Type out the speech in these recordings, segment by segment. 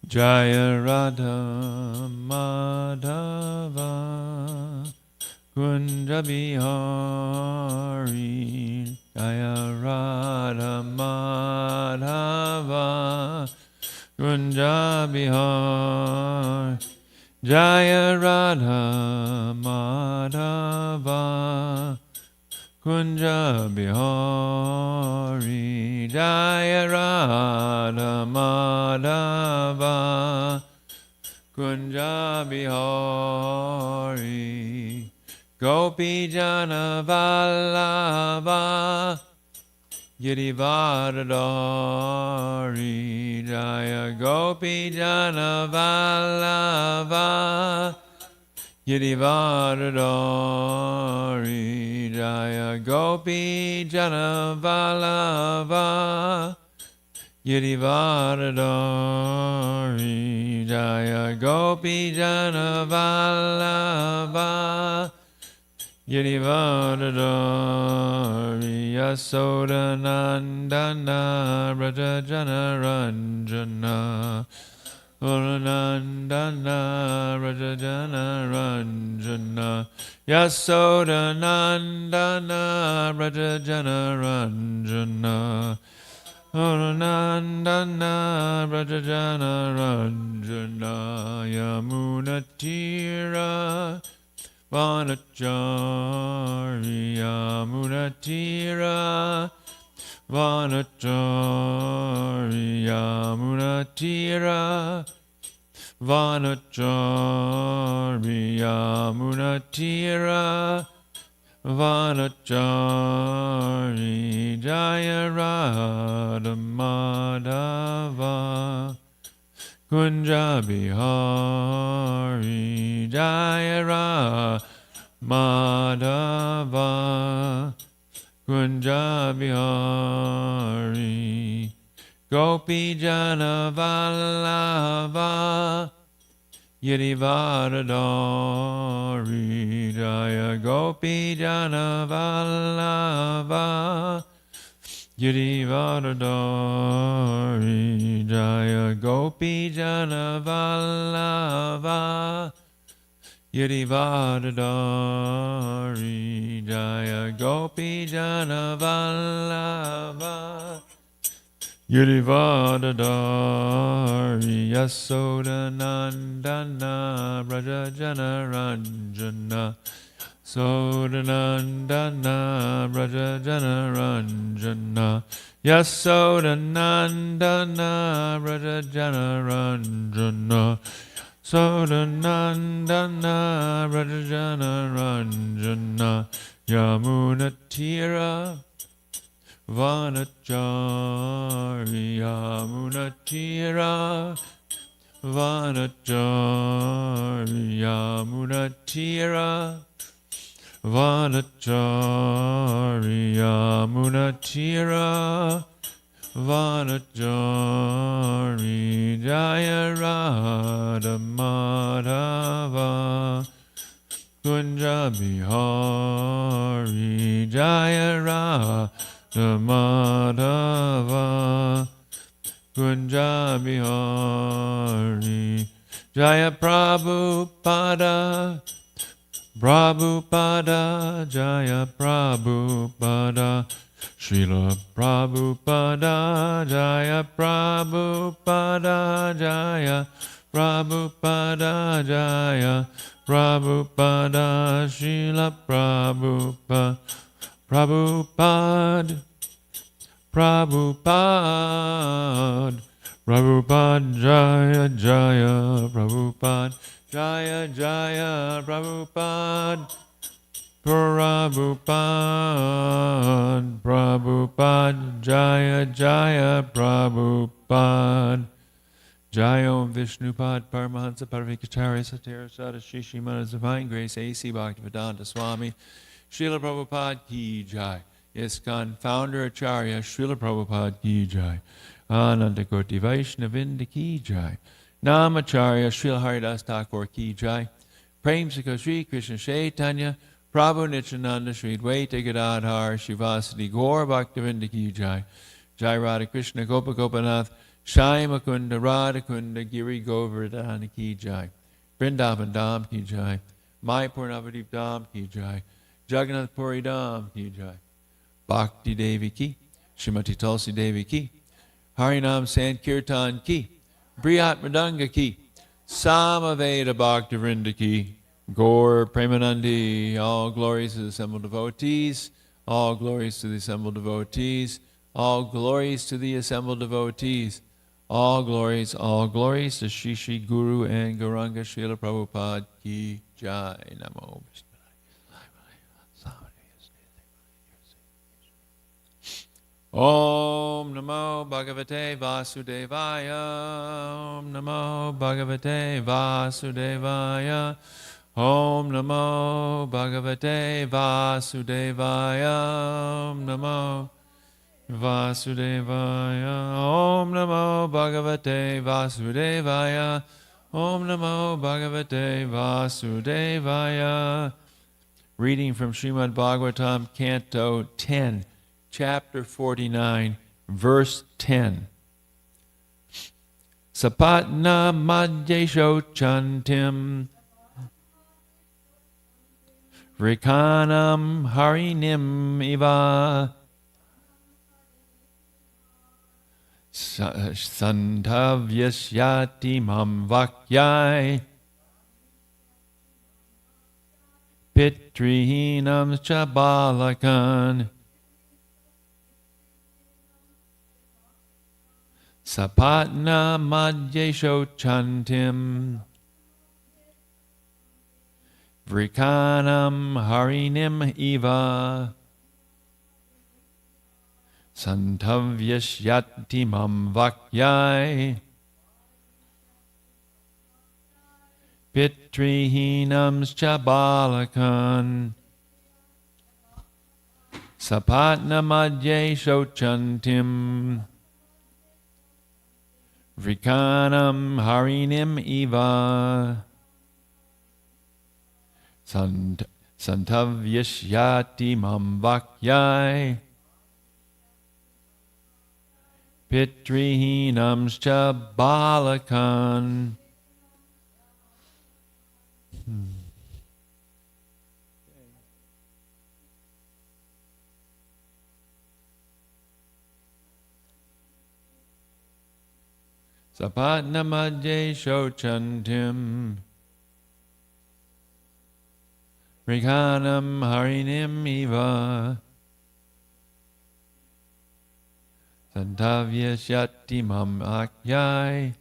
Jaya Radha Madhava Kunja Bihari Jaya Radha Madhava Kunja Bihari Jaya Radha Madhava Kunja Bihari Jaya Radha Madhava Kunja Bihari Gopi Jana Vallabha Girivardhari Jaya Gopi Jana Vallabha Girivardhari Jaya Gopi Jana Vallabha Girivardhari Jaya Gopi Jana Vallabha Girivardhari Yasoda Nandana Braja Jana Ranjana Uranandana Rajajana Ranjana Yasoda Nandana Rajajana Ranjana Uranandana Rajajana Ranjana Yamunatira Vanachari Yamunatira Vanachari Yamunatira Vanachari Yamunatira Vanachari Jaya Radha Madhava Kunja Bihari Jaya Radha Madhava Kunja Bihari Gopi Jana Vallabha Girivardhari Jaya Gopi Jana Vallabha Girivardhari Jaya Gopi Jana Vallabha Girivardhari Jaya Gopi Jana Vallabha Girivardhari Yasoda Nandana Braja Jana Ranjana Soda Nandana Braja Jana Ranjana Yasoda Nandana Braja Jana Ranjana Soda Nandana Braja Jana Ranjana Yamunatira Vanachari Yamunatira Vanachari Yamunatira Vanachari Yamunatira Vanachari Jaya Radha Madhava Kunja Bihari Jaya Radha Madhava Kunja Bihari Jaya Prabhupada Prabhupada Jaya Prabhupada Srila Prabhupada Jaya Prabhupada Jaya Prabhupada Jaya Prabhupada Srila Prabhupada Prabhupada Prabhupada Prabhupada Jaya Jaya Prabhupada Jaya Jaya Prabhupada Prabhupada Prabhupada Jaya Jaya Prabhupada Jaya Om Vishnupad Paramahansa Parvikacharya Satira Sada Shri Srimad Divine Grace A.C. Bhaktivedanta Swami Srila Prabhupada Ki Jai ISKCON Founder Acharya Srila Prabhupada Ki Jai Ananda Koti Vaishnavinda Ki Jai Namacharya Srila Haridas Thakur Ki Jai Prem Sikha Sri Krishna Chaitanya Prabhu Nityananda Sri Dvaita Gadadhar Shivasati Gaur Bhaktivinda Ki Jai Jai Radha Krishna Gopa Gopanath Shai Mukunda Radhakunda Giri Govardhana Ki Jai. Vrindavan Dham Ki Jai. Mayapur Navadip Dham Ki Jai. Jagannath Puri Dham Ki Jai. Bhakti Devi Ki. Srimati Tulsi Devi Ki. Harinam Sankirtan Ki. Briyat Mridanga Ki. Samaveda Bhaktivinoda Ki. Gaur Premanandi. All glories to the assembled devotees. All glories to the assembled devotees. All glories to the assembled devotees. All glories to Shri Shri Guru and Gauranga Srila Prabhupada Ki Jai. Namo Vishnu. Om Namo Bhagavate Vasudevaya. Om Namo Bhagavate Vasudevaya. Om Namo Bhagavate Vasudevaya. Om Namo Vasudevaya. Om Namo Bhagavate Vasudevaya. Om Namo Bhagavate Vasudevaya. Reading from Srimad Bhagavatam, Canto 10, Chapter 49, Verse 10. Sapatna Madhyesho Chantim Vrikanam Harinim Iva Santavyasyati Mam Vakyai Pitrihinam Chabalakan Sapatna Madhyesho Chantim Vrikanam Harinim Eva Santavyashyati Mam Vakyai Pitrihinam Chabalakan Sapatna Madhyesho Chantim Vrikanam Harinim Eva Santavyashyati Mam Vakyai Pitrihinam Chabalakan. Sapatna Madhyesho Chantim Vrikanam Harinim Eva Santavyashyati Mam Vakyai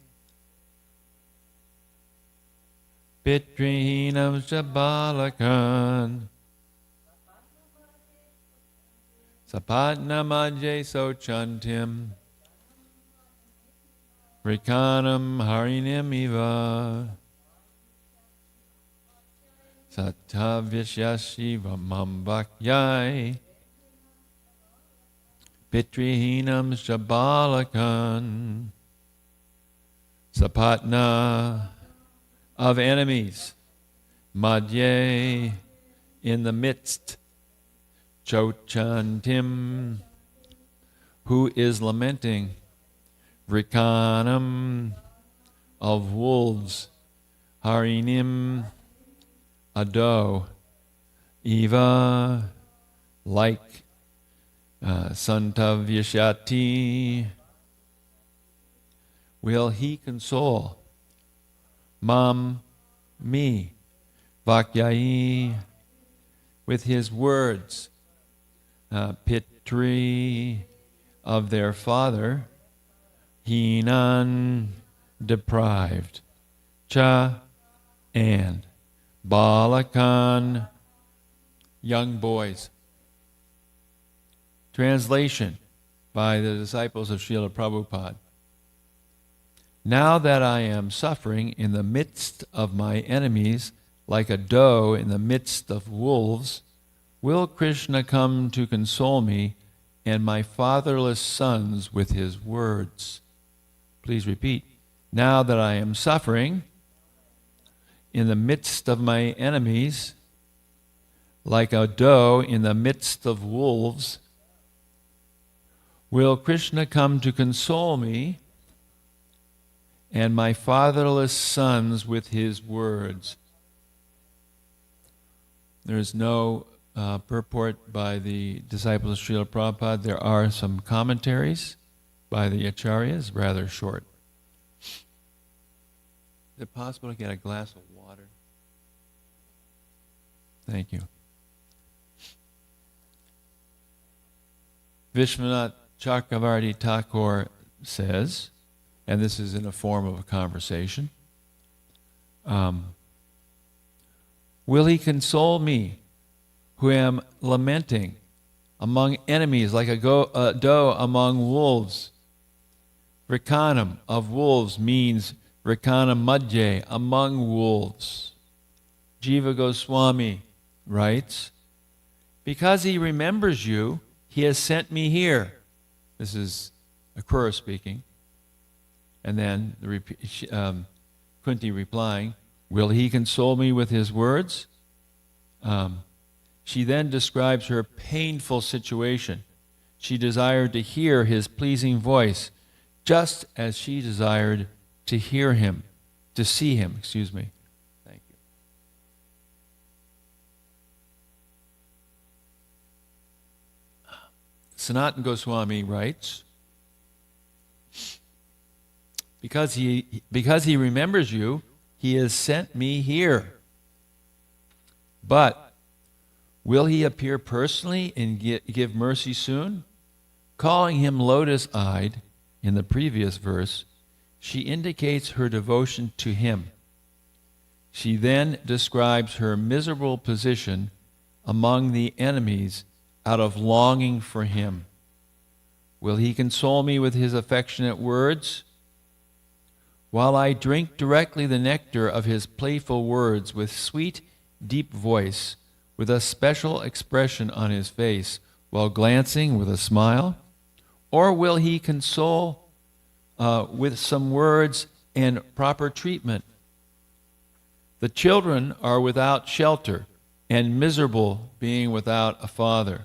Pitrihinam Chabalakan. Sapatna Madhyesho Chantim Vrikanam Harinim Eva Santavyashyati Mam Vakyai Pitrihinam Chabalakan. Sapatna of enemies, Madhye in the midst, Chochantim who is lamenting, Vrikanam of wolves, Harinim a doe, Eva like Santavyashyati will he console, Mam me, Vakyai with his words, Pitri of their father, Hinan deprived, Cha and Balakan young boys. Translation by the disciples of Srila Prabhupada. Now that I am suffering in the midst of my enemies, like a doe in the midst of wolves, will Krishna come to console me and my fatherless sons with his words? Please repeat. Now that I am suffering in the midst of my enemies, like a doe in the midst of wolves, will Krishna come to console me and my fatherless sons with his words. There is no purport by the disciples of Srila Prabhupada. There are some commentaries by the Acharyas, rather short. Is it possible to get a glass of water? Thank you. Vishwanath Chakravarti Thakur says, and this is in a form of a conversation, will he console me who am lamenting among enemies like a doe among wolves? Vrikanam of wolves means Vrikanam madhye, among wolves. Jiva Goswami writes, because he remembers you, he has sent me here. This is Akrura speaking. And then Kunti replying, will he console me with his words? She then describes her painful situation. She desired to hear his pleasing voice, just as she desired to hear him, to see him, excuse me. Thank you. Sanatana Goswami writes, because he remembers you, he has sent me here. But will he appear personally and give mercy soon? Calling him lotus-eyed in the previous verse, she indicates her devotion to him. She then describes her miserable position among the enemies out of longing for him. Will he console me with his affectionate words? While I drink directly the nectar of his playful words with sweet, deep voice, with a special expression on his face, while glancing with a smile? Or will he console with some words and proper treatment? The children are without shelter and miserable, being without a father.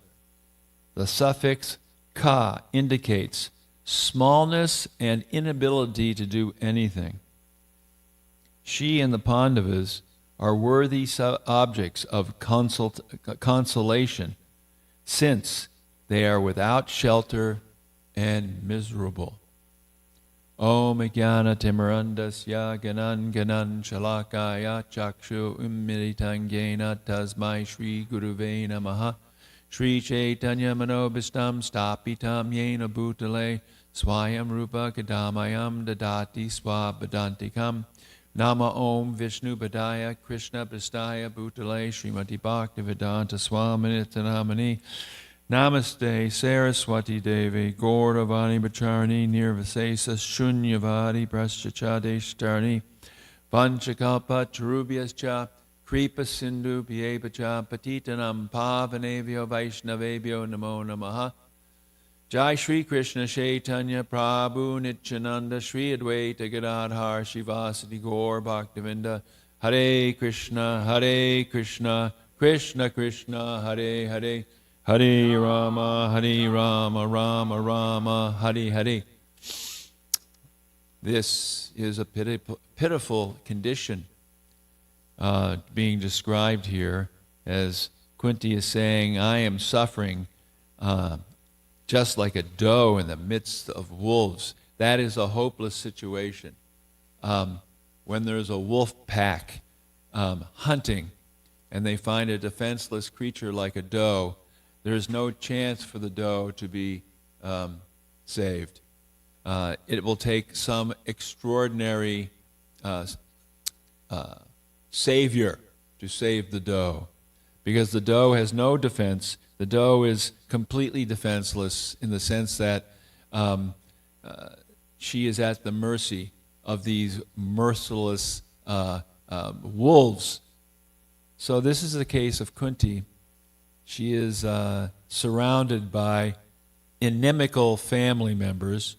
The suffix ka indicates smallness and inability to do anything. She and the Pandavas are worthy objects of consolation, since they are without shelter and miserable. Om Jnana Timirandasya Ganan Shalakaya Chakshu Ummilitangena Tasmai Shri Guruve Namaha Shri Chaitanya Manobishtam Stapitam Yena Bhutale Swayam Rupa Kadamayam Dadati Swabadantikam Nama Om Vishnu Padaya Krishna Prastaya Bhutale Srimati Bhaktivedanta Swaminitanamani Namaste Saraswati Devi Gauravani Bacharani Nirvasesa Shunyavadi Praschachadeshtarni Panchakalpa Charubhyascha Kripa Sindhu Pyepacha Patitanam Pavanevyo Vaishnavebhyo Namo Namaha Jai Shri Krishna Chaitanya Prabhu Nityananda Shri Advaita Gadadhar Shivasati Gaur Bhaktivinda Hare Krishna Krishna Krishna Hare Hare Hare Rama Rama Rama Hare Hare. This is a pitiful condition being described here, as Kunti is saying, I am suffering just like a doe in the midst of wolves. That is a hopeless situation. When there's a wolf pack hunting and they find a defenseless creature like a doe, there's no chance for the doe to be saved. It will take some extraordinary savior to save the doe, because the doe has no defense. The doe is completely defenseless in the sense that she is at the mercy of these merciless wolves. So this is the case of Kunti. She is surrounded by inimical family members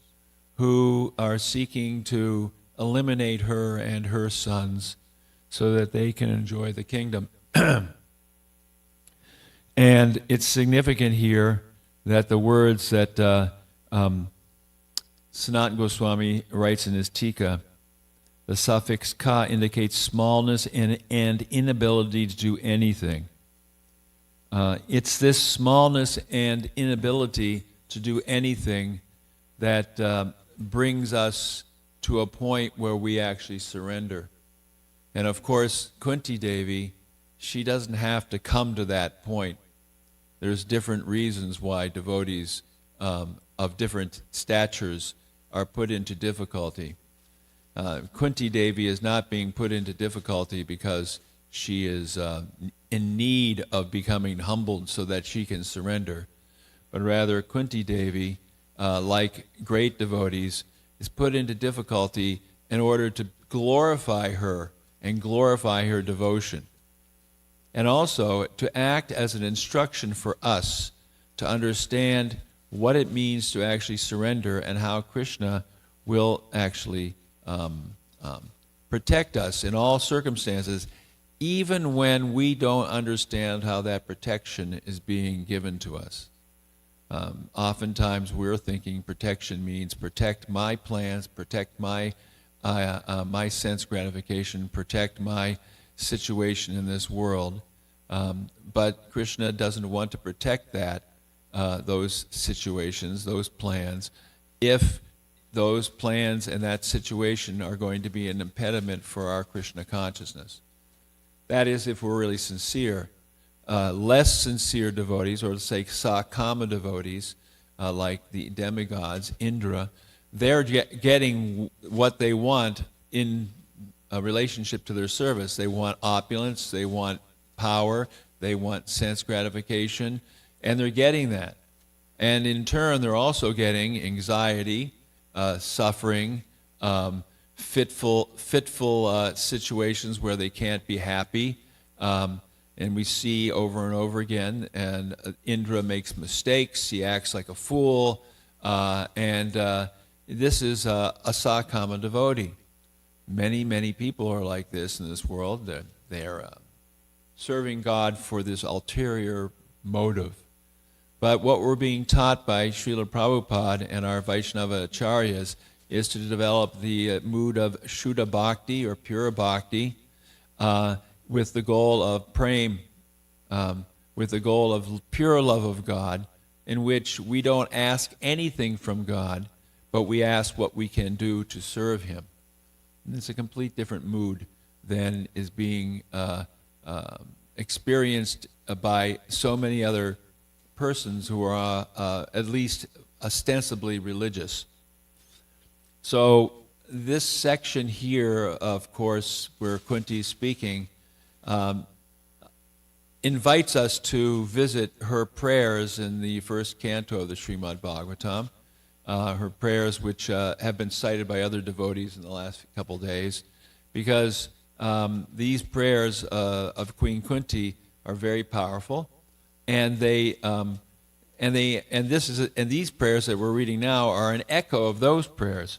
who are seeking to eliminate her and her sons so that they can enjoy the kingdom. And it's significant here that the words that Sanatana Goswami writes in his Tika The suffix ka indicates smallness and inability to do anything. It's this smallness and inability to do anything that brings us to a point where we actually surrender. And of course, Kunti Devi, she doesn't have to come to that point. There's different reasons why devotees of different statures are put into difficulty. Kunti Devi is not being put into difficulty because she is in need of becoming humbled so that she can surrender. But rather, Kunti Devi, like great devotees, is put into difficulty in order to glorify her and glorify her devotion. And also to act as an instruction for us to understand what it means to actually surrender and how Krishna will actually protect us in all circumstances, even when we don't understand how that protection is being given to us. Oftentimes we're thinking protection means protect my plans, protect my sense gratification, protect my situation in this world. But Krishna doesn't want to protect those situations, those plans, if those plans and that situation are going to be an impediment for our Krishna consciousness. That is, if we're really sincere. Less sincere devotees, or let's say sakama devotees, like the demigods, Indra, they're getting what they want in a relationship to their service. They want opulence, they want power, they want sense gratification, and they're getting that. And in turn, they're also getting anxiety, suffering, fitful situations where they can't be happy. And we see over and over again, and Indra makes mistakes, he acts like a fool, and this is a sakama devotee. Many people are like this in this world. They're serving God for this ulterior motive. But what we're being taught by Srila Prabhupada and our Vaishnava acharyas is to develop the mood of Shuddha Bhakti, or pure Bhakti, with the goal of prem, with the goal of pure love of God, in which we don't ask anything from God, but we ask what we can do to serve Him. And it's a complete different mood than is being experienced by so many other persons who are at least ostensibly religious. So this section here, of course, where Kunti is speaking, invites us to visit her prayers in the first canto of the Srimad Bhagavatam, her prayers which have been cited by other devotees in the last couple days, because these prayers of Queen Kunti are very powerful, and these prayers that we're reading now are an echo of those prayers.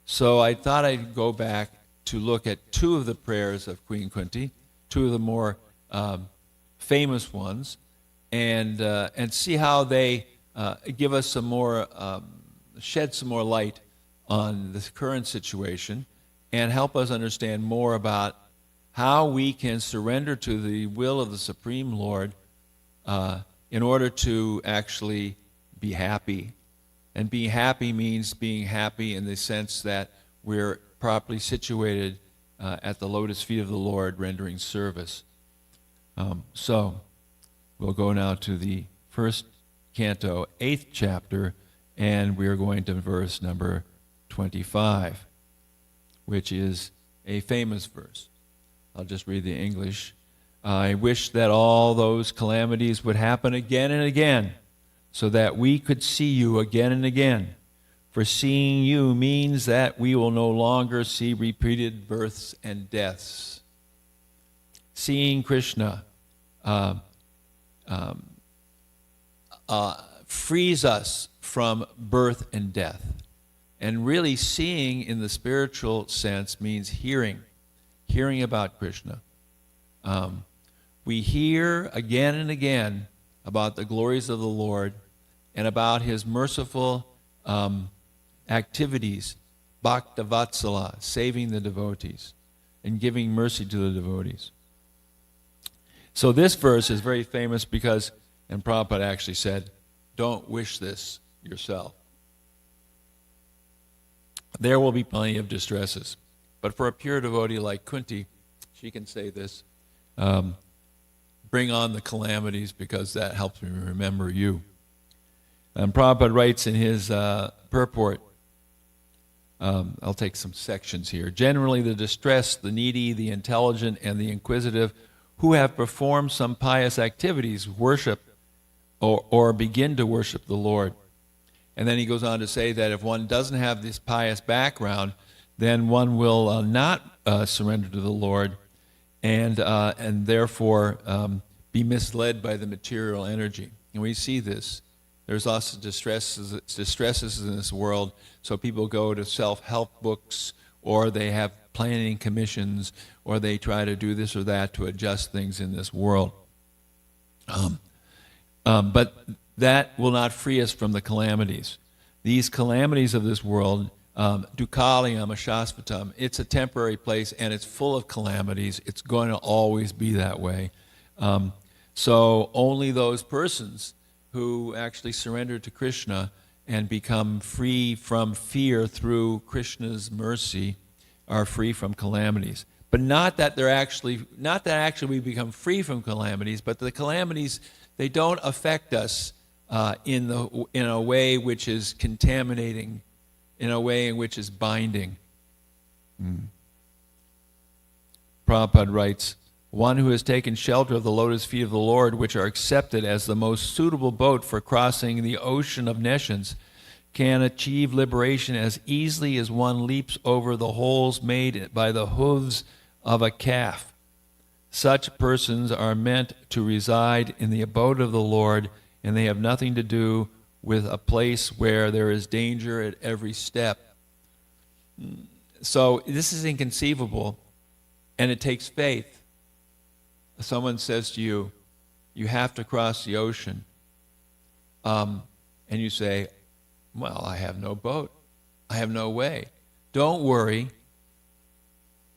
So I thought I'd go back to look at two of the prayers of Queen Kunti, two of the more famous ones, and see how they give us some more, shed some more light on the current situation, and help us understand more about how we can surrender to the will of the Supreme Lord in order to actually be happy. And being happy means being happy in the sense that we're properly situated at the lotus feet of the Lord, rendering service. So we'll go now to the first canto, 8th chapter, and we're going to verse number 25, which is a famous verse. I'll just read the English. I wish that all those calamities would happen again and again, so that we could see you again and again. For seeing you means that we will no longer see repeated births and deaths. Seeing Krishna frees us from birth and death. And really, seeing in the spiritual sense means hearing about Krishna. We hear again and again about the glories of the Lord and about His merciful activities Bhaktavatsala, saving the devotees and giving mercy to the devotees. So this verse is very famous because, and Prabhupada actually said, don't wish this yourself. There will be plenty of distresses. But for a pure devotee like Kunti, she can say this, bring on the calamities because that helps me remember you. And Prabhupada writes in his purport, I'll take some sections here. Generally, the distressed, the needy, the intelligent, and the inquisitive who have performed some pious activities worship or begin to worship the Lord. And then he goes on to say that if one doesn't have this pious background, then one will not surrender to the Lord and therefore be misled by the material energy. And we see this. There's also distresses in this world, so people go to self-help books, or they have planning commissions, or they try to do this or that to adjust things in this world. But that will not free us from the calamities. These calamities of this world, dukkhalayam ashasvatam, it's a temporary place and it's full of calamities. It's going to always be that way. So only those persons who actually surrender to Krishna and become free from fear through Krishna's mercy are free from calamities. But not that we become free from calamities, but the calamities, they don't affect us in a way which is contaminating, in a way in which is binding. Prabhupada writes, one who has taken shelter of the lotus feet of the Lord, which are accepted as the most suitable boat for crossing the ocean of nescience, can achieve liberation as easily as one leaps over the holes made by the hooves of a calf. Such persons are meant to reside in the abode of the Lord, and they have nothing to do with a place where there is danger at every step. So this is inconceivable, and it takes faith. Someone says to you, you have to cross the ocean, and you say, well, I have no boat. I have no way. Don't worry.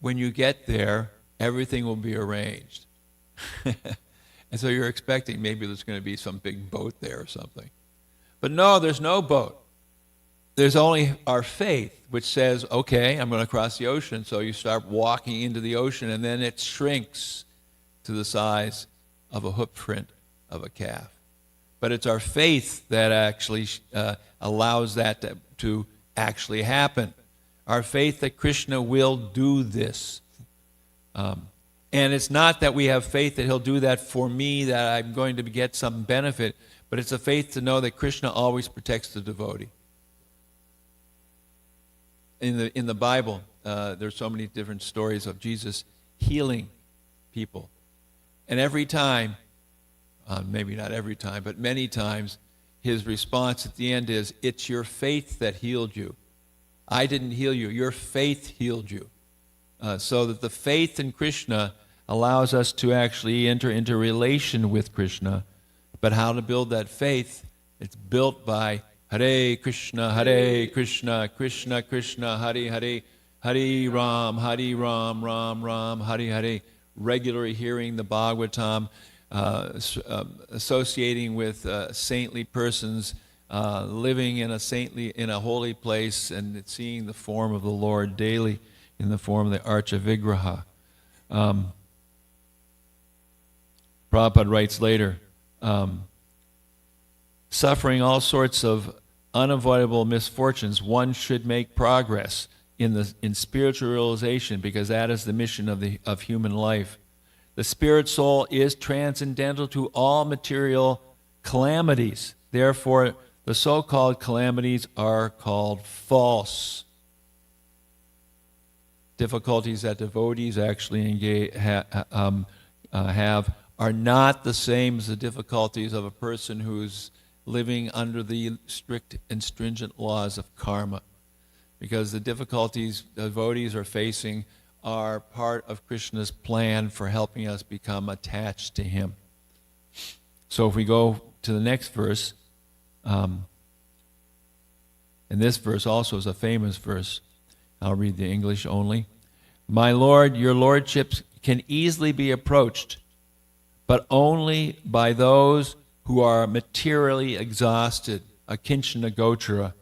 When you get there, everything will be arranged. And so you're expecting maybe there's going to be some big boat there or something. But no, there's no boat. There's only our faith, which says, okay, I'm going to cross the ocean. So you start walking into the ocean, and then it shrinks to the size of a hoof print of a calf. But it's our faith that actually allows that to actually happen. Our faith that Krishna will do this. And it's not that we have faith that he'll do that for me, that I'm going to get some benefit, but it's a faith to know that Krishna always protects the devotee. In the Bible, there's so many different stories of Jesus healing people. And every time, maybe not every time, but many times, his response at the end is, it's your faith that healed you. I didn't heal you. Your faith healed you. So that the faith in Krishna allows us to actually enter into relation with Krishna. But how to build that faith? It's built by Hare Krishna, Krishna Krishna, Hare Hare, Hare Ram, Ram Ram, Hare Hare. Regularly hearing the Bhagavatam, associating with saintly persons, living in a holy place, and seeing the form of the Lord daily in the form of the Archa Vigraha. Prabhupada writes later, suffering all sorts of unavoidable misfortunes, one should make progress in spiritual realization, because that is the mission of human life. The spirit soul is transcendental to all material calamities. Therefore, the so-called calamities are called false. Difficulties that devotees actually have are not the same as the difficulties of a person who's living under the strict and stringent laws of karma. Because the difficulties devotees are facing are part of Krishna's plan for helping us become attached to him. So if we go to the next verse, and this verse also is a famous verse, I'll read the English only. My Lord, your lordships can easily be approached, but only by those who are materially exhausted, a kinchana gochara,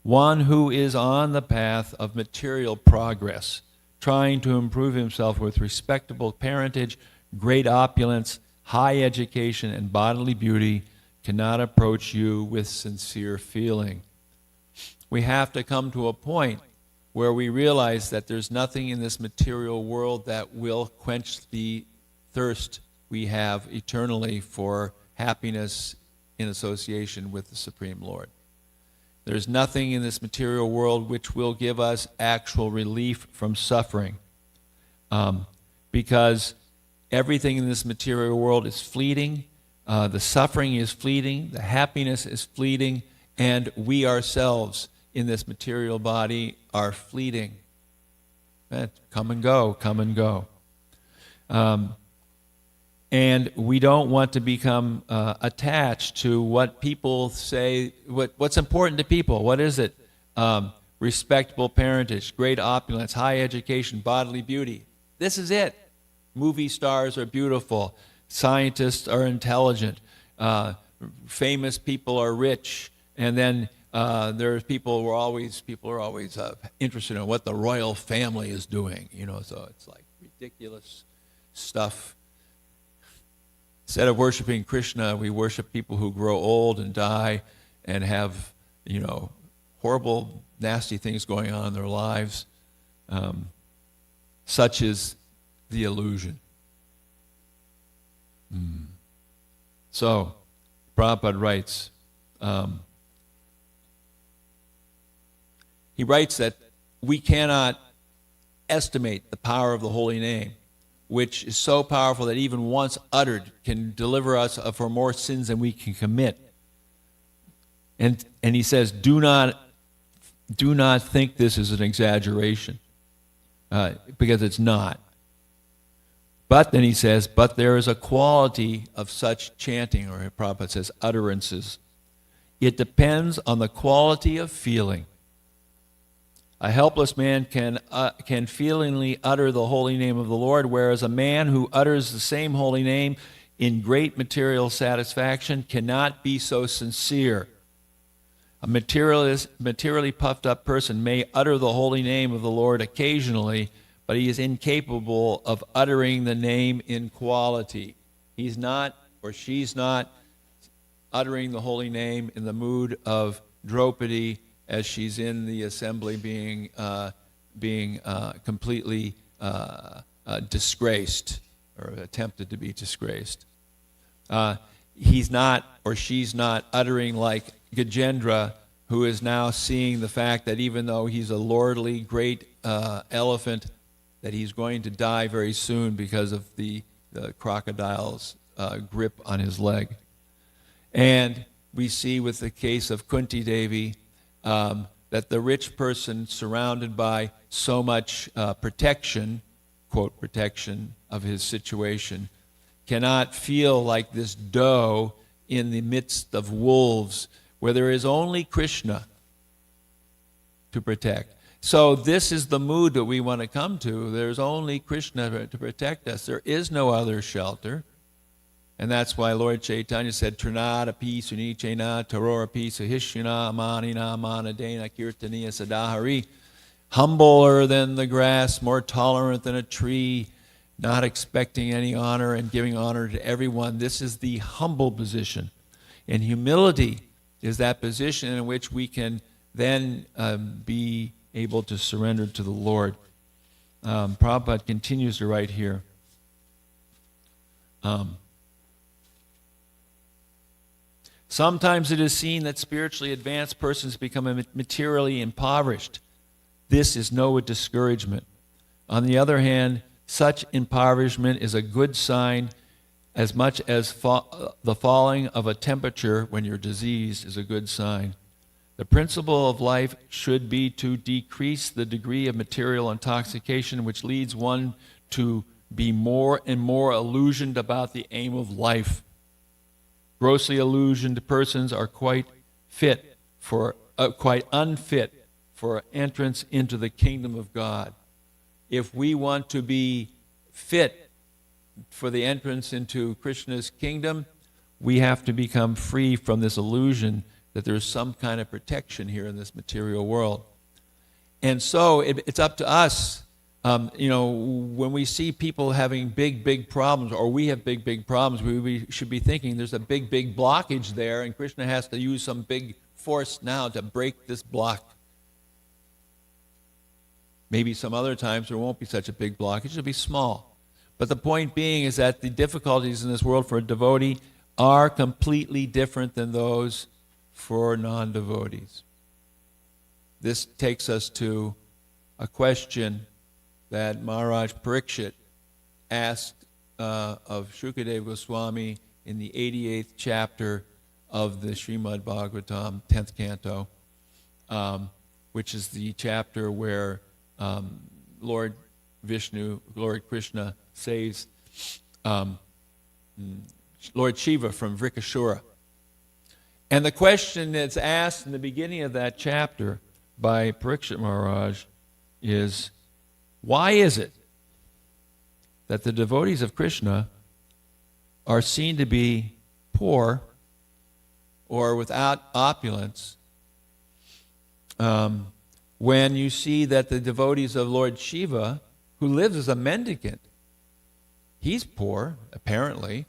one who is on the path of material progress, trying to improve himself with respectable parentage, great opulence, high education, and bodily beauty, cannot approach you with sincere feeling. We have to come to a point where we realize that there's nothing in this material world that will quench the thirst we have eternally for happiness in association with the Supreme Lord. There's nothing in this material world which will give us actual relief from suffering, because everything in this material world is fleeting. The suffering is fleeting, the happiness is fleeting, and we ourselves in this material body are fleeting. Come and go, come and go. And we don't want to become attached to what people say, what's important to people. What is it? Respectable parentage, great opulence, high education, bodily beauty. This is it. Movie stars are beautiful. Scientists are intelligent. Famous people are rich. And then there's people who are always interested in what the royal family is doing. So it's like ridiculous stuff. Instead of worshiping Krishna, we worship people who grow old and die and have, horrible, nasty things going on in their lives. Such is the illusion. So, Prabhupada writes, he writes that we cannot estimate the power of the holy name, which is so powerful that even once uttered can deliver us for more sins than we can commit. And he says, do not think this is an exaggeration, because it's not. But then he says, but there is a quality of such chanting, or Prabhupada says, utterances. It depends on the quality of feeling. A helpless man can feelingly utter the holy name of the Lord, whereas a man who utters the same holy name in great material satisfaction cannot be so sincere. A materially puffed up person may utter the holy name of the Lord occasionally, but he is incapable of uttering the name in quality. He's not, or she's not, uttering the holy name in the mood of Draupadi as she's in the assembly being completely disgraced, or attempted to be disgraced. He's not, or she's not, uttering like Gajendra, who is now seeing the fact that even though he's a lordly, great elephant, that he's going to die very soon because of the crocodile's grip on his leg. And we see with the case of Kunti Devi that the rich person surrounded by so much protection, quote, protection of his situation, cannot feel like this doe in the midst of wolves where there is only Krishna to protect. So this is the mood that we want to come to. There's only Krishna to protect us. There is no other shelter. And that's why Lord Chaitanya said, Trinadapi sunichena tarorapi sahishyana amanina manadena kirtaniya sadahari. Humbler than the grass, more tolerant than a tree, not expecting any honor and giving honor to everyone. This is the humble position. And humility is that position in which we can then be able to surrender to the Lord. Prabhupada continues to write here. Sometimes it is seen that spiritually advanced persons become materially impoverished. This is no discouragement. On the other hand, such impoverishment is a good sign as much as the falling of a temperature when you're diseased is a good sign. The principle of life should be to decrease the degree of material intoxication, which leads one to be more and more illusioned about the aim of life. Grossly illusioned persons are quite unfit for entrance into the kingdom of God. If we want to be fit for the entrance into Krishna's kingdom, we have to become free from this illusion that there's some kind of protection here in this material world. And so it's up to us. When we see people having big problems, or we have big problems, we should be thinking there's a big blockage there, and Krishna has to use some big force now to break this block. Maybe some other times there won't be such a big blockage, it'll be small. But the point being is that the difficulties in this world for a devotee are completely different than those for non-devotees. This takes us to a question that Maharaj Parikshit asked of Shukadeva Goswami in the 88th chapter of the Srimad Bhagavatam, 10th canto, which is the chapter where Lord Vishnu, Lord Krishna, saves Lord Shiva from Vrikashura. And the question that's asked in the beginning of that chapter by Parikshit Maharaj is, why is it that the devotees of Krishna are seen to be poor or without opulence when you see that the devotees of Lord Shiva, who lives as a mendicant, he's poor, apparently.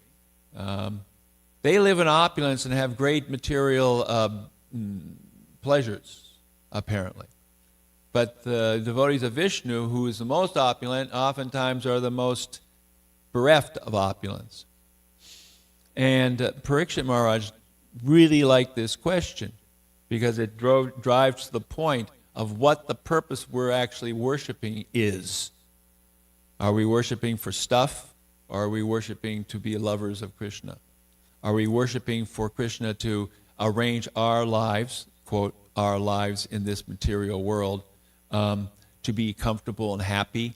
They live in opulence and have great material pleasures, apparently. But the devotees of Vishnu, who is the most opulent, oftentimes are the most bereft of opulence. And Parikshit Maharaj really liked this question because it drives to the point of what the purpose we're actually worshiping is. Are we worshiping for stuff, or are we worshiping to be lovers of Krishna? Are we worshiping for Krishna to arrange our lives, quote, our lives in this material world, to be comfortable and happy,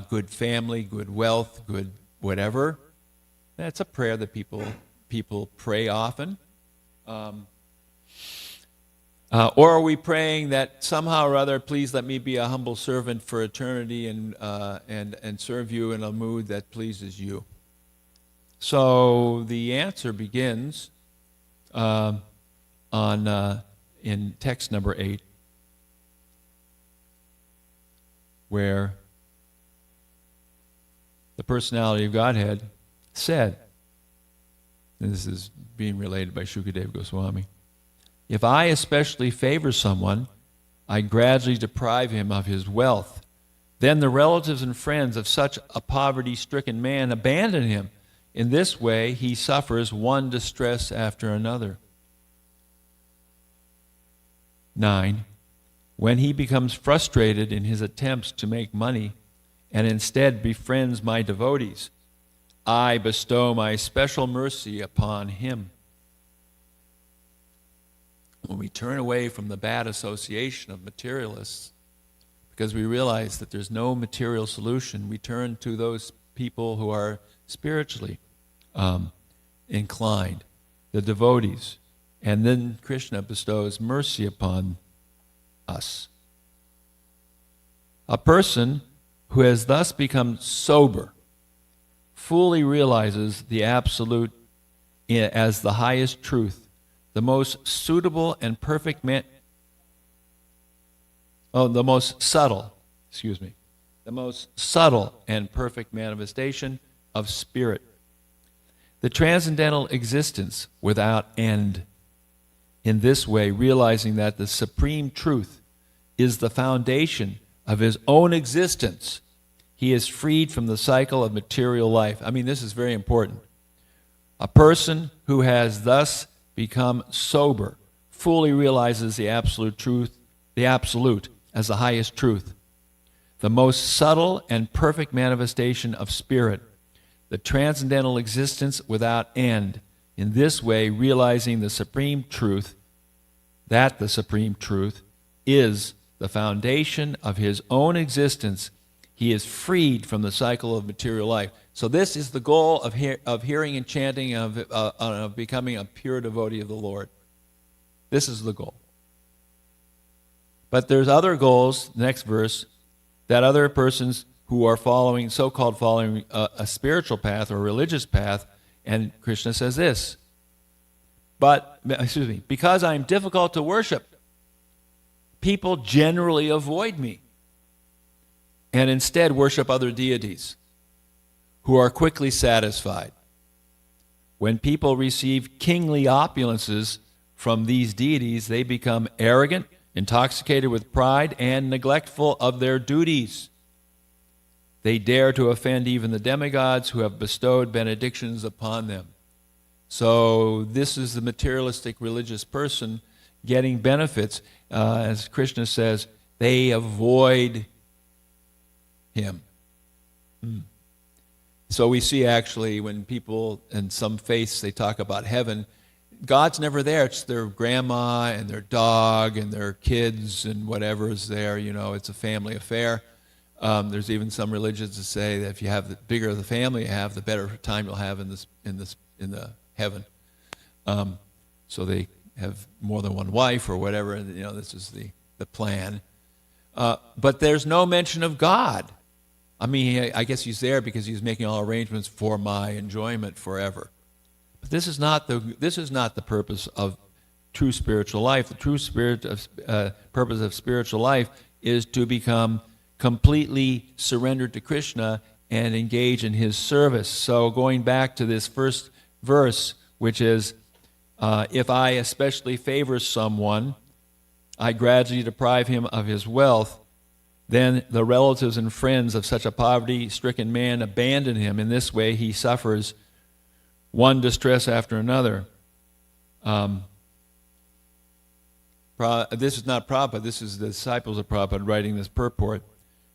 good family, good wealth, good whatever? That's a prayer that people pray often. Or are we praying that somehow or other, please let me be a humble servant for eternity and serve you in a mood that pleases you? So the answer begins in text number 8, where the personality of Godhead said, and this is being related by Shukadeva Goswami, if I especially favor someone, I gradually deprive him of his wealth. Then the relatives and friends of such a poverty-stricken man abandon him. In this way, he suffers one distress after another. 9. When he becomes frustrated in his attempts to make money and instead befriends my devotees, I bestow my special mercy upon him. When we turn away from the bad association of materialists, because we realize that there's no material solution, we turn to those people who are spiritually inclined, the devotees, and then Krishna bestows mercy upon us. A person who has thus become sober fully realizes the absolute as the highest truth, the most suitable and perfect the most subtle and perfect manifestation of spirit. The transcendental existence without end. In this way, realizing that the supreme truth is the foundation of his own existence, he is freed from the cycle of material life. I mean, this is very important. A person who has thus become sober fully realizes the absolute truth, the absolute as the highest truth, the most subtle and perfect manifestation of spirit, the transcendental existence without end. In this way, realizing the supreme truth, that the supreme truth is the foundation of his own existence, he is freed from the cycle of material life. So this is the goal of hearing and chanting, of becoming a pure devotee of the Lord. This is the goal. But there's other goals, next verse, that other persons who are following, so-called following a spiritual path or a religious path, and Krishna says this, because I'm difficult to worship, people generally avoid me and instead worship other deities who are quickly satisfied. When people receive kingly opulences from these deities, they become arrogant, intoxicated with pride, and neglectful of their duties. They dare to offend even the demigods who have bestowed benedictions upon them. So this is the materialistic religious person getting benefits. As Krishna says, they avoid him. So we see actually when people in some faiths, they talk about heaven, God's never there. It's their grandma and their dog and their kids and whatever is there. It's a family affair. There's even some religions that say that if you have the bigger the family you have, the better time you'll have in the heaven. So they have more than one wife or whatever. And, this is the plan. But there's no mention of God. I mean, I guess he's there because he's making all arrangements for my enjoyment forever. But this is not the purpose of true spiritual life. The true purpose of spiritual life is to become completely surrendered to Krishna and engage in his service. So going back to this first verse, which is, if I especially favor someone, I gradually deprive him of his wealth, then the relatives and friends of such a poverty-stricken man abandon him. In this way, he suffers one distress after another. This is not Prabhupada. This is the disciples of Prabhupada writing this purport,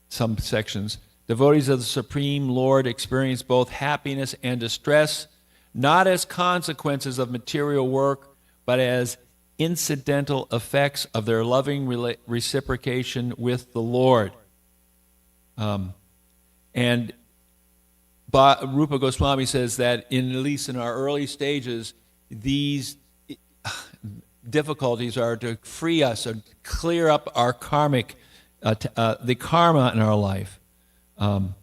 some sections. Devotees of the Supreme Lord experience both happiness and distress, not as consequences of material work, but as incidental effects of their loving reciprocation with the Lord. And Rupa Goswami says that at least in our early stages, these difficulties are to free us or clear up our karmic, the karma in our life. And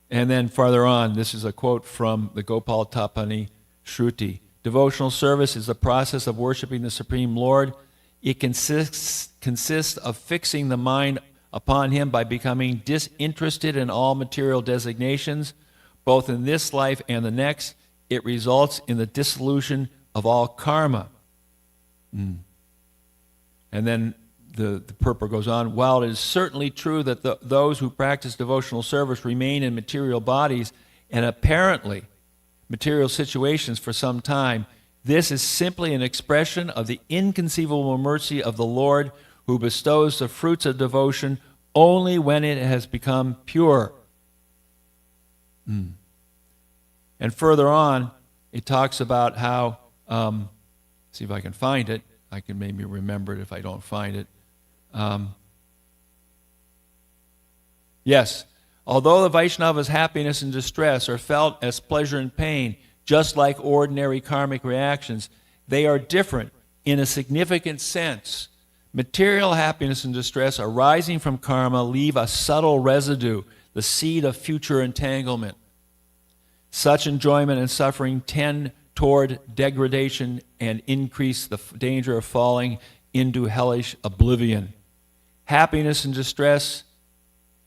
then farther on, this is a quote from the Gopal Tapani Shruti. Devotional service is the process of worshiping the Supreme Lord. It consists of fixing the mind upon him by becoming disinterested in all material designations, both in this life and the next. It results in the dissolution of all karma. And then the purport goes on, while it is certainly true that those who practice devotional service remain in material bodies and apparently material situations for some time, this is simply an expression of the inconceivable mercy of the Lord, who bestows the fruits of devotion only when it has become pure. And further on, it talks about how, see if I can find it. I can maybe remember it if I don't find it. Yes, although the Vaishnava's happiness and distress are felt as pleasure and pain, just like ordinary karmic reactions, they are different in a significant sense. Material happiness and distress arising from karma leave a subtle residue, the seed of future entanglement. Such enjoyment and suffering tend toward degradation and increase the danger of falling into hellish oblivion. Happiness and distress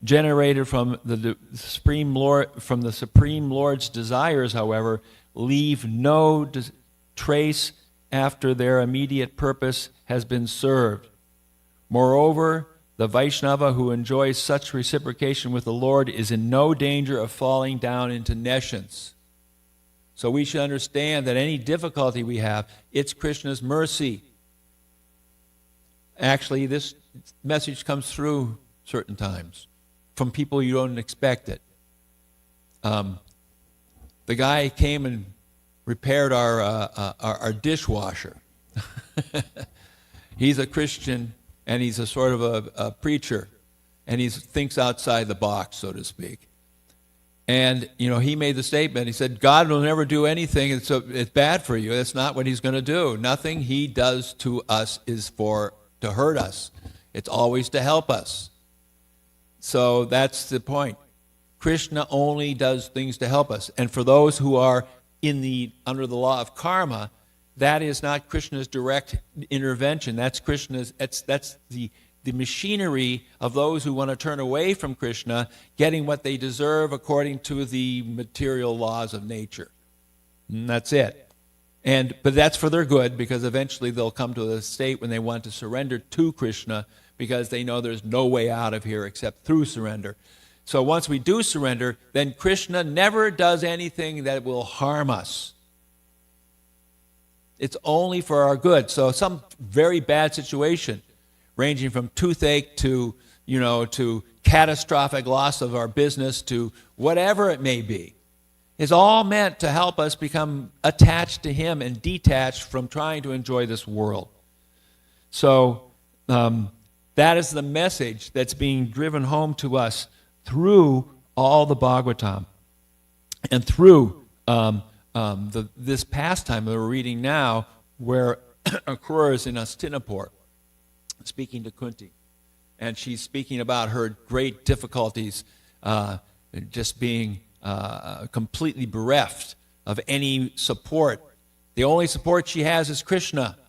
generated from the Supreme Lord's desires, however, leave no trace after their immediate purpose has been served. Moreover, the Vaishnava who enjoys such reciprocation with the Lord is in no danger of falling down into nescience. So we should understand that any difficulty we have, it's Krishna's mercy. Actually, this message comes through certain times from people you don't expect it. The guy came and repaired our dishwasher. He's a Christian, and he's a sort of a preacher, and he thinks outside the box, so to speak. And, he made the statement, he said, God will never do anything it's bad for you. That's not what he's going to do. Nothing he does to us is to hurt us. It's always to help us. So that's the point. Krishna only does things to help us. And for those who are under the law of karma, that is not Krishna's direct intervention. That's the machinery of those who want to turn away from Krishna, getting what they deserve according to the material laws of nature. And that's it. But that's for their good, because eventually they'll come to a state when they want to surrender to Krishna, because they know there's no way out of here except through surrender. So once we do surrender, then Krishna never does anything that will harm us. It's only for our good. So some very bad situation, ranging from toothache to catastrophic loss of our business to whatever it may be, is all meant to help us become attached to him and detached from trying to enjoy this world. So that is the message that's being driven home to us through all the Bhagavatam and through this pastime that we're reading now, where Akrura is in Hastinapur speaking to Kunti. And she's speaking about her great difficulties, just being completely bereft of any support. The only support she has is Krishna.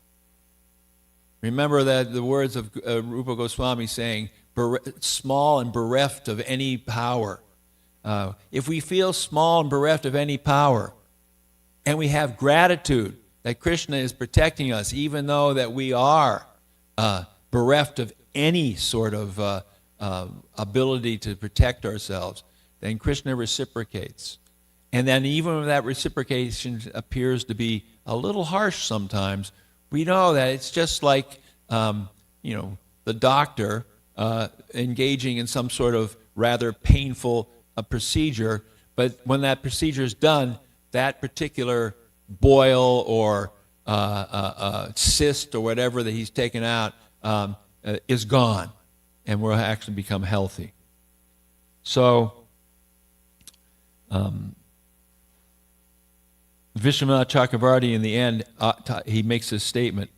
Remember that the words of Rupa Goswami saying, small and bereft of any power. If we feel small and bereft of any power, and we have gratitude that Krishna is protecting us, even though that we are bereft of any sort of ability to protect ourselves, then Krishna reciprocates. And then even when that reciprocation appears to be a little harsh sometimes, we know that it's just like, the doctor engaging in some sort of rather painful procedure, but when that procedure is done, that particular boil or cyst or whatever that he's taken out is gone, and will actually become healthy. So, Vishwanath Chakravarti, in the end, he makes this statement,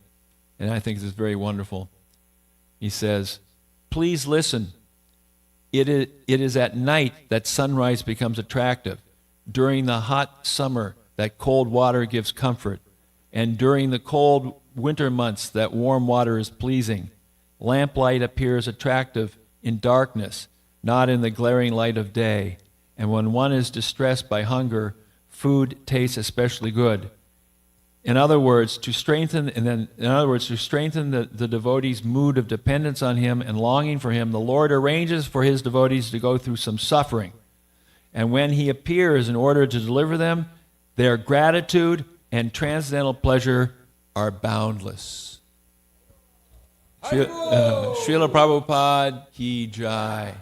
and I think this is very wonderful. He says, "Please listen. It is at night that sunrise becomes attractive. During the hot summer, that cold water gives comfort. And during the cold winter months, that warm water is pleasing. Lamplight appears attractive in darkness, not in the glaring light of day. And when one is distressed by hunger, food tastes especially good." In other words, to strengthen the devotee's mood of dependence on him and longing for him, the Lord arranges for his devotees to go through some suffering. And when he appears in order to deliver them, their gratitude and transcendental pleasure are boundless. Srila Prabhupada Ki Jai.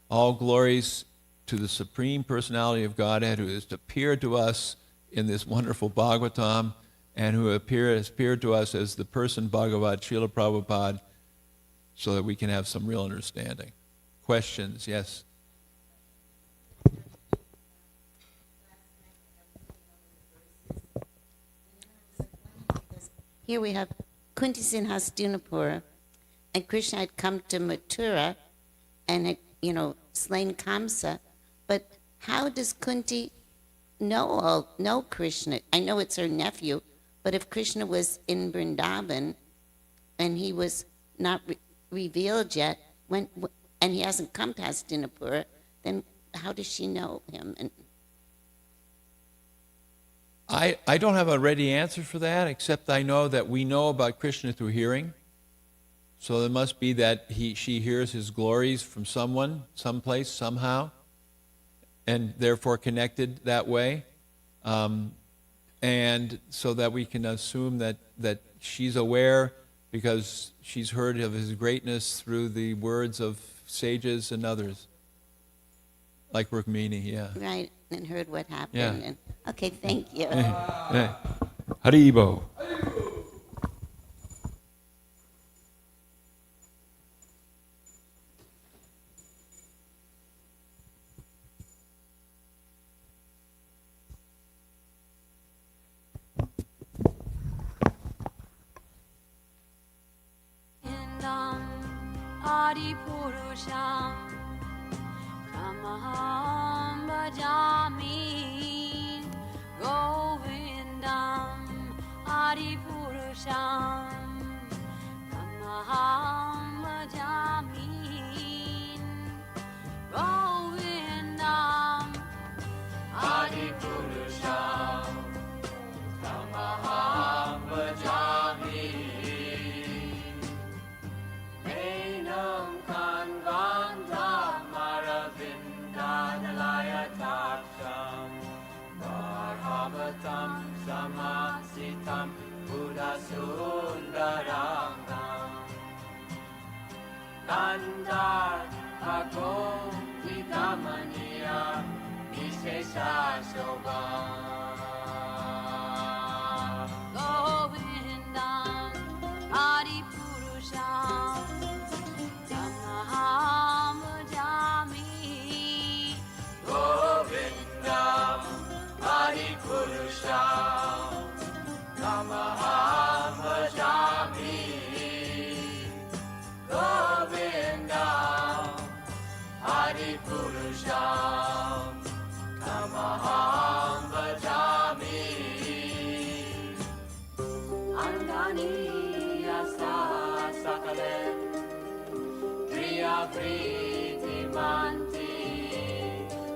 All glories to the Supreme Personality of Godhead, who has appeared to us in this wonderful Bhagavatam, and who has appeared to us as the person Bhagavad Srila Prabhupada, so that we can have some real understanding. Questions? Yes? Here we have Kunti's in Hastinapur, and Krishna had come to Mathura and had, slain Kamsa. But how does Kunti know Krishna? I know it's her nephew, but if Krishna was in Vrindavan and he was not revealed yet, and he hasn't come to Hastinapur, then how does she know him? And I don't have a ready answer for that, except I know that we know about Krishna through hearing. So it must be that she hears his glories from someone, someplace, somehow, and therefore connected that way. And so that we can assume that she's aware because she's heard of his greatness through the words of sages and others, like Rukmini, yeah. right, and heard what happened. Yeah. And, okay, thank you. Haribo. Purusham Tamaham Bhajami Govindam Adi Purusham Tamaham Bhajami Govindam Adi Purusham Tamaham Bhajami Enam Kanvandam Maravindadalaya Taksham Varhavatam Samasitam Buddhasundaranam Nandar Bhagom Vidamaniya Vishesha Shobham Govindam Adi Purusham Tamaham Bhajami Govindam Adi Purusham Tamaham Bhajami Govindam Adi Purusham Tamaham Bhajami Angani Asa Sakalem Priya Priti Manti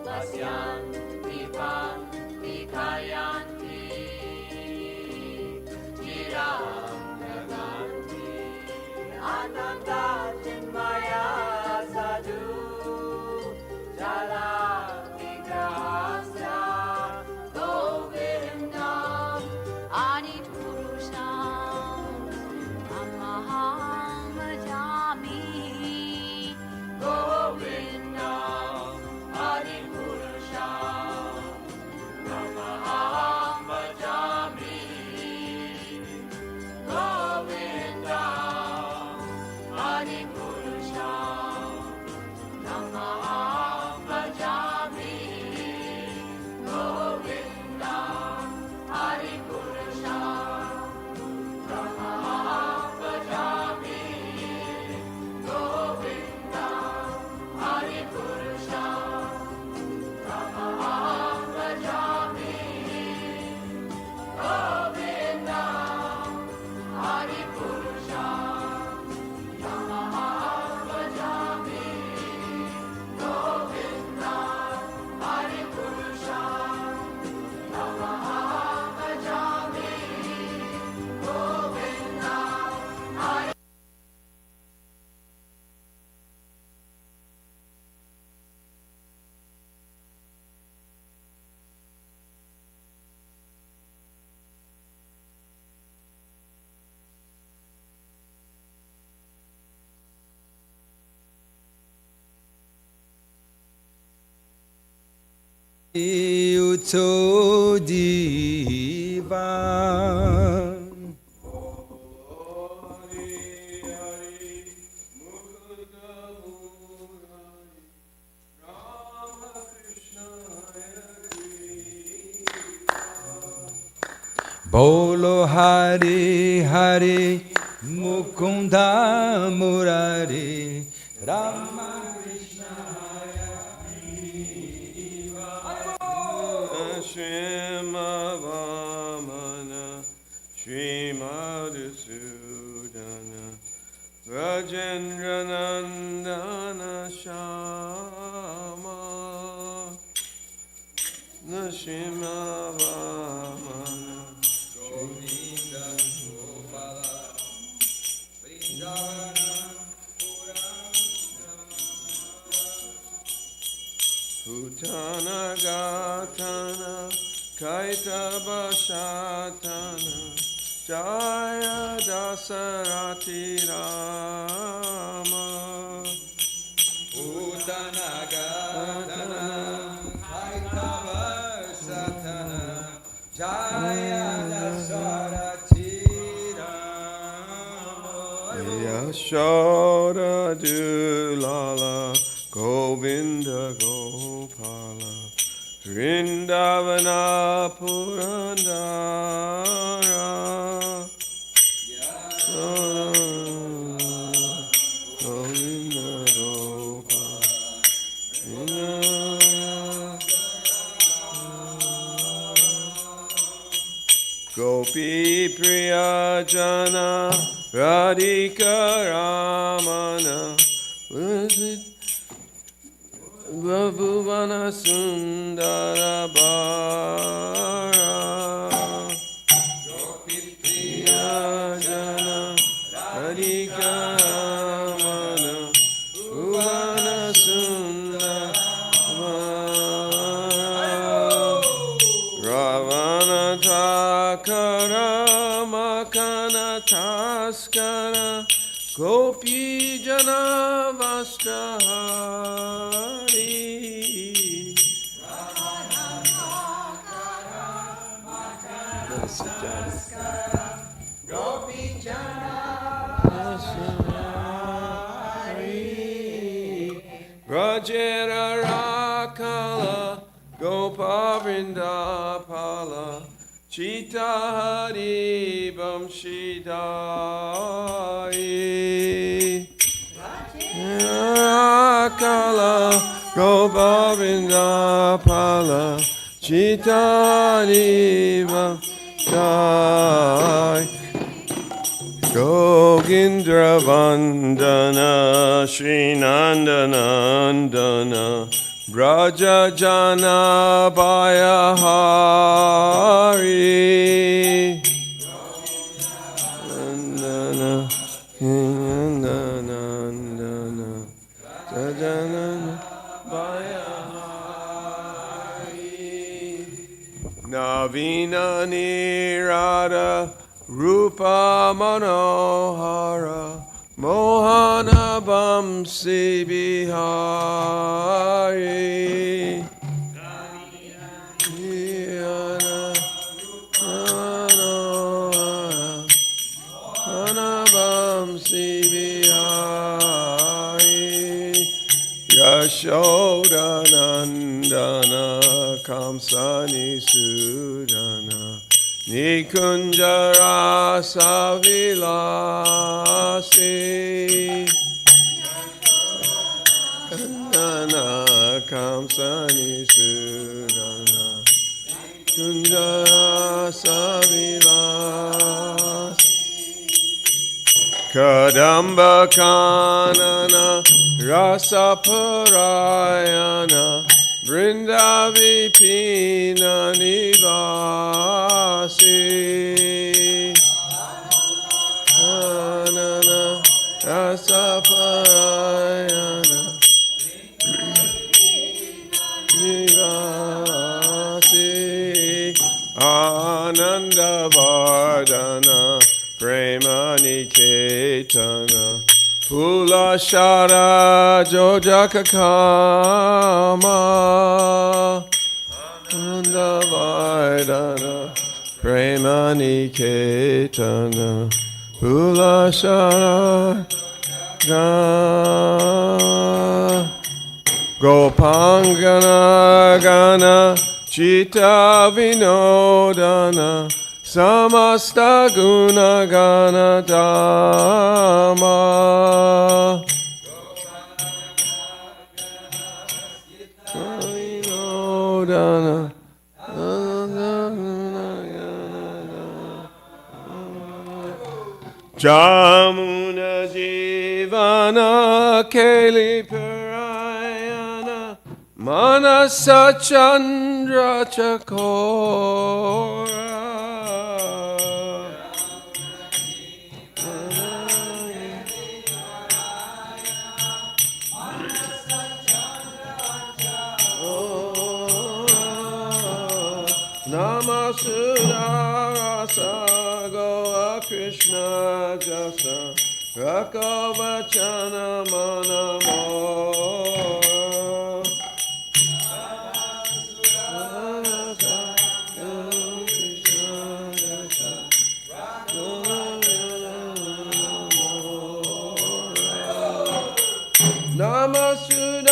Lasyan Divan Dikayanti Jiram Naganti Ananda Chinmaya Sadhu Jala Vigrahasya Govindam Adi Purusham Tamaham Bhajami Govindam Adi Purusham Tamaham Bhajami Govindam Adi Purusham Tamaham Bhajami Govindam Adi Purusham Tamaham Bhajami Govindam Adi Purusham Tamaham Bhajami Govindam Adi Purusham Tamaham Bhajami Govindam Adi Purusham Tamaham Bhajami Govindam Adi Uto Divan Bolo Hari Hari Mukunda Murari Rama Shrimavamana Shrimadusudana Rajendranandana Shama Nashimavamana Govinda Gopala Vrindavana Putana Gatana Kaitaba Shatana Jaya Dasarati Rama Putana Gatana Kaitaba Shatana Jaya Dasarati Rama Yashoda Dulala Govinda Gopala Vrindavana Purandara Govinda Gopala Gopi Priya Jana Radhika Ramana Bhavuvana Sundara Bara Gopi Priya Jana Radhika Ramana Bhavuvana Sundara Ravana Thakara Makana Taskara Gopi Jana Vastrahari Let us sit down. Rajera Rakala Gopavrindapala Chita Hari Bamshidai Rakala Gopavrindapala Chita Hari Bamshidai Gogindra Vandana Shri Nandanandana Braja Jana Bayahari Nandana Nandana Jajana Bayahari Navina Nirada Rupa Manohara Mohana Bamsi Bihari Niyana Manohara Mohana Bamsi Bihari Yashoda Nandana Kamsani Sudana Nikunjara Savilasi Nana Kamsani Sudana Kunjara Savilasi Kadamba Kanana Rasaparayana Vrindavipina Nivasi Anana Rasaparayana Nivasi Ananda Vardana Prema Niketana Pula Shara Jojaka Kama Ananda Vaidana Prema Niketana Pula Shara Gopangana Gana Chita Vinodana Samasta Guna Gana Dhamma Vinodana Jamuna Jivana Keli Parayana Manasa Chandra Chakora Namasudara Goa Krishna Jasa Rakavachana Manamora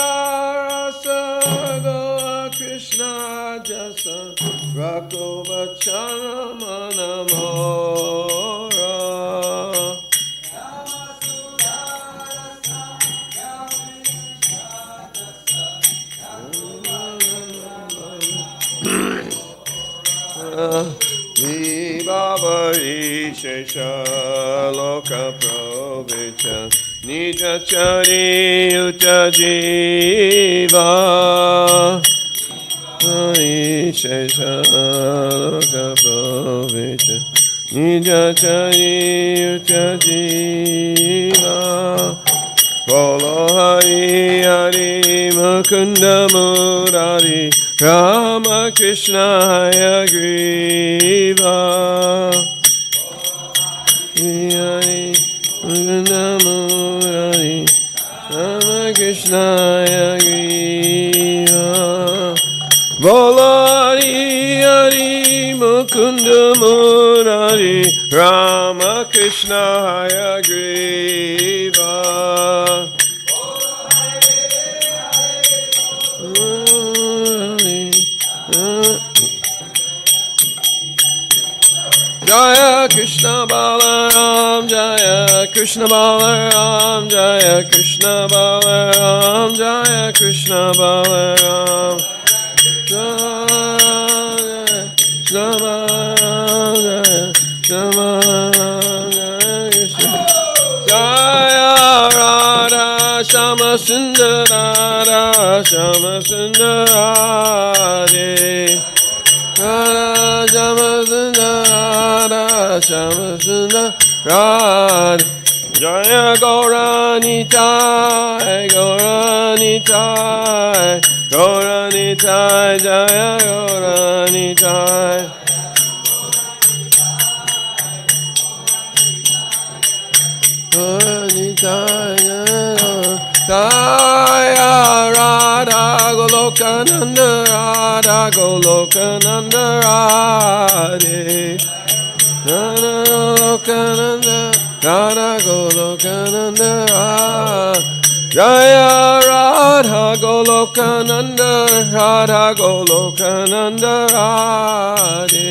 Namasudara Goa Krishna Jasa Rakovachana Manamora Vibhava Shesha Loka Provicha Nija Chari Uta Jiva Shesha Loka Provicha Nija Chari Uta Jiva Bolo Hari Hari Mukunda Murari Rama Krishna Hayagriva Hari Mukunda Murari Rama Krishna Hayagriva Bolo Hari Hari Mukunda Murari Rama Krishna Hayagriva Jaya Krishna Balaram, Jaya Krishna Balaram, Jaya Krishna Balaram, Jaya Krishna Balaram, Jaya Krishna Balaram, Jaya Krishna Balaram, Jaya Radha Shama Sundara, Shama Sundarade. Rad Jaya Gauranitai Gauranitai Gauranitai Jaya Gauranitai Gauranitai Jaya Radha Golokananda Radha Golokananda Radhe Radha Golokananda Radha Golokananda Jaya Radha Golokananda Radha Golokananda Radhe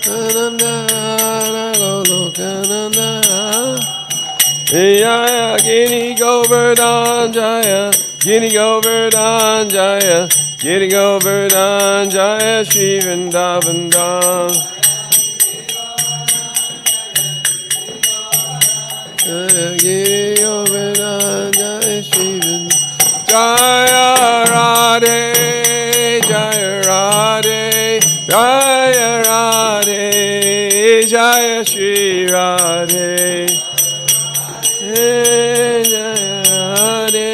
Radha Golokananda Jaya Giri Govardhan Jaya Giri Govardhan Jaya Giri Govardhan Jaya Shri Vrindavan Dham Jaya Giri Govardhan Jaya Shri Vrindavan Jaya Radhe Jaya Radhe Jaya Radhe Jaya Shri Radhe Jaya Radhe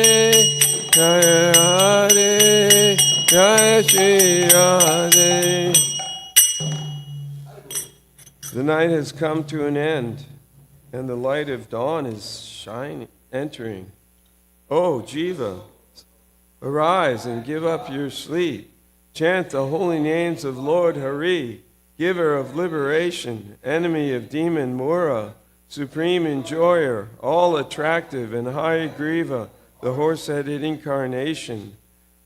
Jaya Radhe Jaya Shri Radhe. The night has come to an end, and the light of dawn is shining, entering. Oh, Jiva, arise and give up your sleep. Chant the holy names of Lord Hari, giver of liberation, enemy of demon Mura, supreme enjoyer, all attractive, and Hayagriva, the horse-headed incarnation.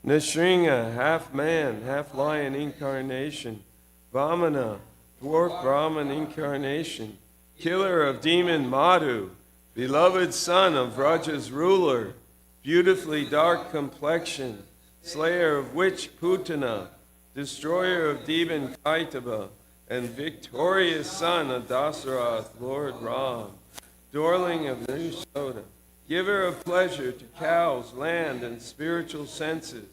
Nrsinga, half man, half lion incarnation. Vamana, dwarf Brahman incarnation. Killer of demon Madhu, beloved son of Vraja's ruler. Beautifully dark complexion, slayer of witch Putana. Destroyer of demon Kaitaba. And victorious son of Dasarath, Lord Ram. Darling of Nushoda. Giver of pleasure to cows, land, and spiritual senses.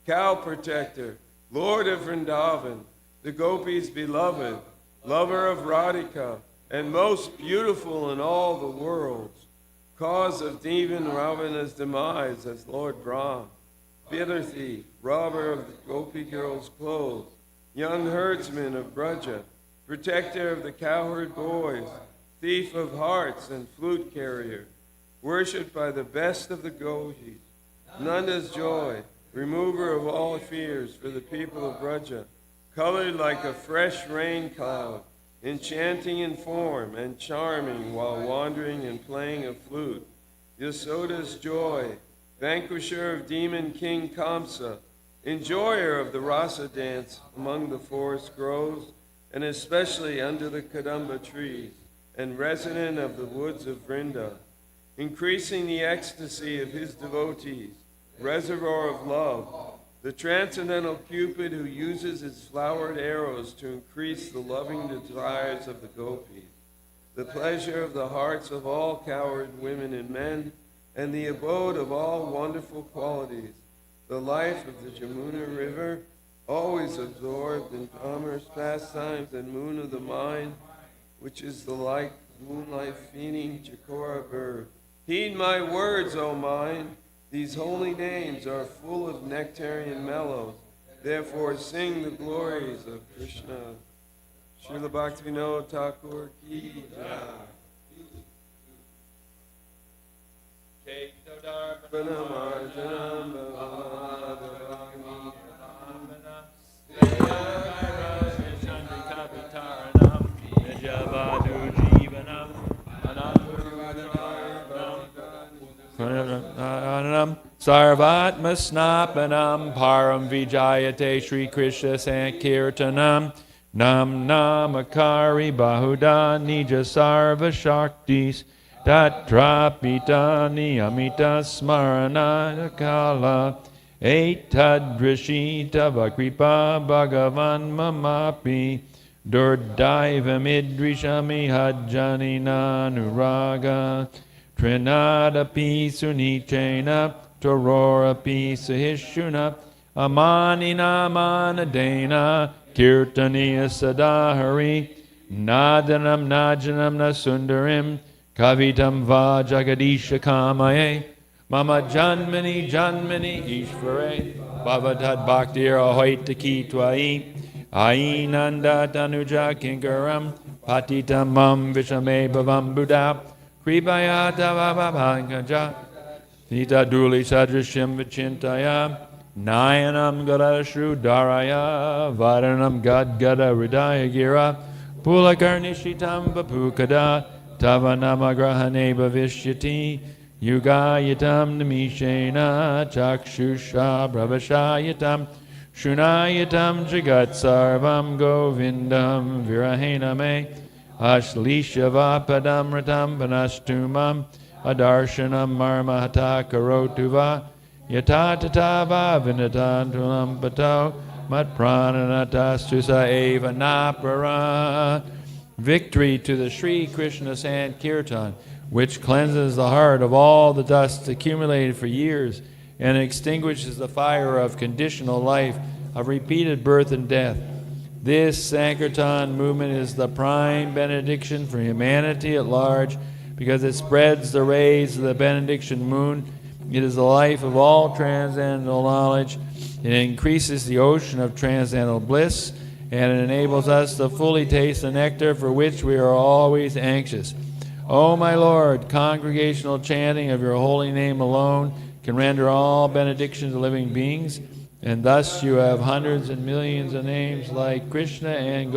Cow protector, Lord of Vrindavan, the gopis' beloved, lover of Radhika, and most beautiful in all the worlds. Cause of demon Ravana's demise as Lord Brahm. Bitter thief, robber of the gopi girls' clothes. Young herdsman of Braja, protector of the cowherd boys. Thief of hearts and flute carrier. Worshipped by the best of the gopis. Nanda's joy, remover of all fears for the people of Braja, colored like a fresh rain cloud, enchanting in form and charming while wandering and playing a flute. Yasoda's joy, vanquisher of demon king Kamsa, enjoyer of the rasa dance among the forest groves, and especially under the kadamba trees, and resident of the woods of Vrinda, increasing the ecstasy of his devotees, reservoir of love, The transcendental Cupid who uses his flowered arrows to increase the loving desires of the gopis, the pleasure of the hearts of all coward women and men, and the abode of all wonderful qualities, the life of the Jamuna River, always absorbed in commerce, pastimes, and moon of the mind, which is the like moonlight feeding Chakora bird. Heed my words, O mind. These holy names are full of nectarian mellows. Therefore sing the glories of Krishna. Srila Bhaktivinoda Thakur ki jai. Panamarjanam bhavadavami Sarvatma Snapanam Param Vijayate Sri Krishna Sankirtanam Nam Namakari Bahuda Nija Sarva Shaktis Tatrapita Niyamita Smarana Kala Etadrishita Vakripa Bhagavan Mamapi Durdaiva Hajjani Nanuraga Trinadapi Sunichena Tororapi Sahishuna Amanina Manadena Kirtaniya Sadahari Nadanam Najanam Nasundarim Kavitam Va Jagadisha Kamaye Mama Janmani Janmani Ishvare Bhavatad Bhaktir Ahoitaki Twai Ainanda Tanuja Kinkaram Patitam Mam Vishame Bhavam Buddha Kripayata Vavavangaja Nita Duli Sadrishim Vichintaya Nayanam Gadashru Daraya Varanam Gad Gada Ridaya Gira Pulakarnishitam Vapukada Tavanamagrahane Bhavishyati Yugayatam Namishena Chakshusha Brabashayatam Shunayatam Jagat Sarvam Govindam Virahename Ashlishyavapadam Ratam Vanashtumam Adarshanam Marmahata Karotuva Yatatatava Vinatantulam Pato Matprananatastusa Eva Napara. Victory to the Sri Krishna Sankirtan, which cleanses the heart of all the dust accumulated for years and extinguishes the fire of conditional life, of repeated birth and death. This Sankirtan movement is the prime benediction for humanity at large because it spreads the rays of the benediction moon. It is the life of all transcendental knowledge. It increases the ocean of transcendental bliss, and it enables us to fully taste the nectar for which we are always anxious. O my Lord, congregational chanting of your holy name alone can render all benedictions to living beings, and thus you have hundreds and millions of names like Krishna and Govinda.